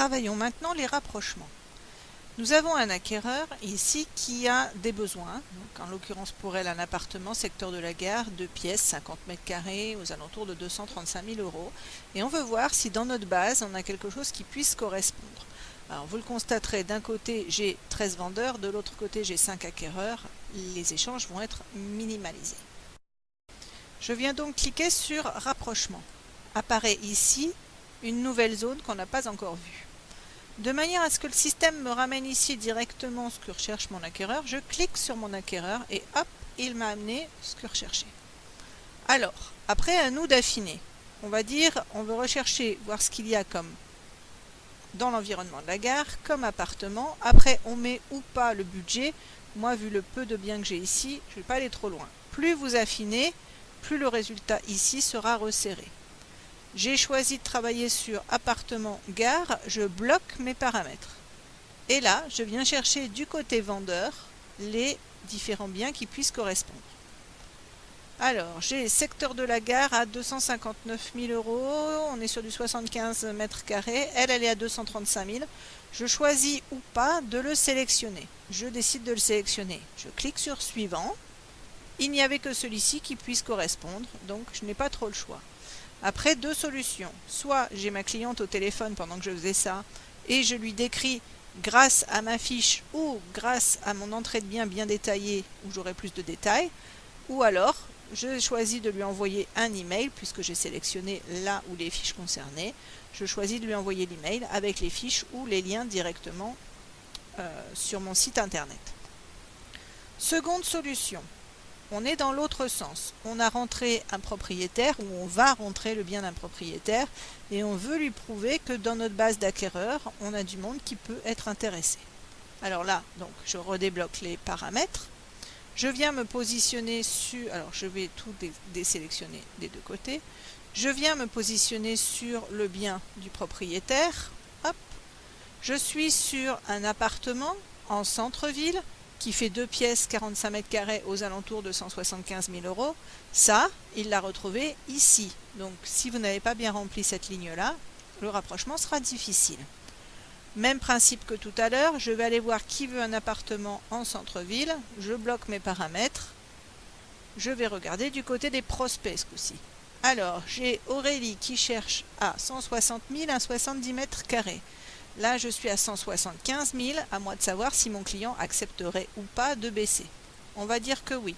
Travaillons maintenant les rapprochements. Nous avons un acquéreur ici qui a des besoins, donc en l'occurrence pour elle un appartement secteur de la gare, 2 pièces, 50 mètres carrés, aux alentours de 235 000 €. Et on veut voir si dans notre base on a quelque chose qui puisse correspondre. Alors vous le constaterez, d'un côté j'ai 13 vendeurs, de l'autre côté j'ai 5 acquéreurs, les échanges vont être minimalisés. Je viens donc cliquer sur rapprochement. Apparaît ici une nouvelle zone qu'on n'a pas encore vue. De manière à ce que le système me ramène ici directement ce que recherche mon acquéreur, je clique sur mon acquéreur et hop, il m'a amené ce que recherchait. Alors, après à nous d'affiner. On va dire, on veut rechercher, voir ce qu'il y a comme dans l'environnement de la gare, comme appartement. Après, on met ou pas le budget. Moi, vu le peu de biens que j'ai ici, je ne vais pas aller trop loin. Plus vous affinez, plus le résultat ici sera resserré. J'ai choisi de travailler sur appartement gare, je bloque mes paramètres. Et là, je viens chercher du côté vendeur les différents biens qui puissent correspondre. Alors, j'ai secteur de la gare à 259 000 €, on est sur du 75 mètres carrés, elle est à 235 000. Je choisis ou pas de le sélectionner. Je décide de le sélectionner. Je clique sur suivant. Il n'y avait que celui-ci qui puisse correspondre, donc je n'ai pas trop le choix. Après, deux solutions. Soit j'ai ma cliente au téléphone pendant que je faisais ça et je lui décris grâce à ma fiche ou grâce à mon entrée de biens bien détaillée où j'aurai plus de détails. Ou alors, je choisis de lui envoyer un email puisque j'ai sélectionné là où les fiches concernées. Je choisis de lui envoyer l'email avec les fiches ou les liens directement sur mon site internet. Seconde solution. On est dans l'autre sens. On a rentré un propriétaire ou on va rentrer le bien d'un propriétaire et on veut lui prouver que dans notre base d'acquéreurs, on a du monde qui peut être intéressé. Alors là, donc, je redébloque les paramètres. Je viens me positionner sur... Alors, je vais tout désélectionner des deux côtés. Je viens me positionner sur le bien du propriétaire. Hop. Je suis sur un appartement en centre-ville qui fait 2 pièces 45 mètres carrés aux alentours de 175 000 €. Ça, il l'a retrouvé ici. Donc, si vous n'avez pas bien rempli cette ligne-là, le rapprochement sera difficile. Même principe que tout à l'heure, je vais aller voir qui veut un appartement en centre-ville. Je bloque mes paramètres. Je vais regarder du côté des prospects ce coup-ci. Alors, j'ai Aurélie qui cherche à 160 000 à 70 mètres carrés. Là, je suis à 175 000, à moi de savoir si mon client accepterait ou pas de baisser. On va dire que oui.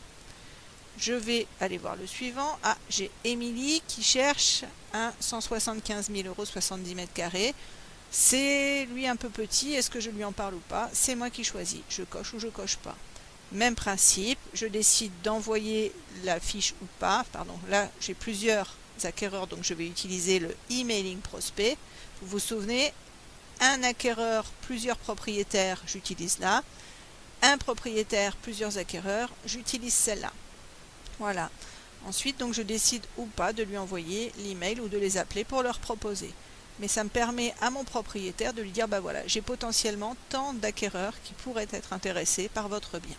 Je vais aller voir le suivant. Ah, j'ai Émilie qui cherche un 175 000 €, 70 mètres carrés. C'est lui un peu petit, est-ce que je lui en parle ou pas? C'est moi qui choisis. Je coche ou je coche pas. Même principe, je décide d'envoyer la fiche ou pas. Pardon, là, j'ai plusieurs acquéreurs, donc je vais utiliser le emailing prospect. Vous vous souvenez? Un acquéreur, plusieurs propriétaires, j'utilise là. Un propriétaire, plusieurs acquéreurs, j'utilise celle-là. Voilà. Ensuite, donc, je décide ou pas de lui envoyer l'email ou de les appeler pour leur proposer. Mais ça me permet à mon propriétaire de lui dire, bah voilà, j'ai potentiellement tant d'acquéreurs qui pourraient être intéressés par votre bien.